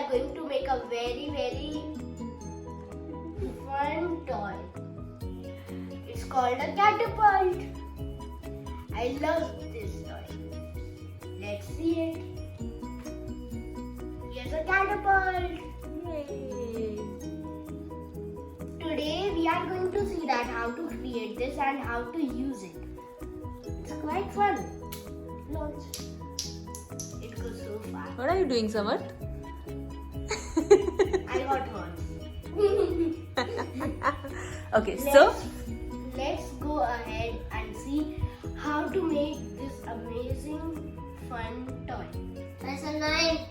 are going to make a very fun toy. It's called a catapult. I love this toy. Let's see it. Here's a catapult. Yay. Today we are going to see that how to create this and how to use it. It's quite fun. Launch. It goes so fast. What are you doing, Samarth? I got horns. Okay, so Let's go ahead and see how to make this amazing fun toy. That's a knife.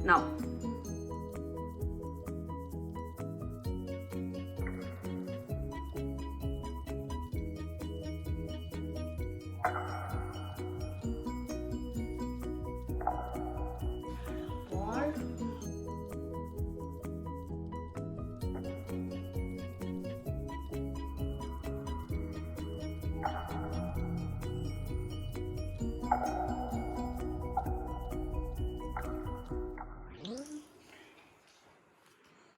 Now,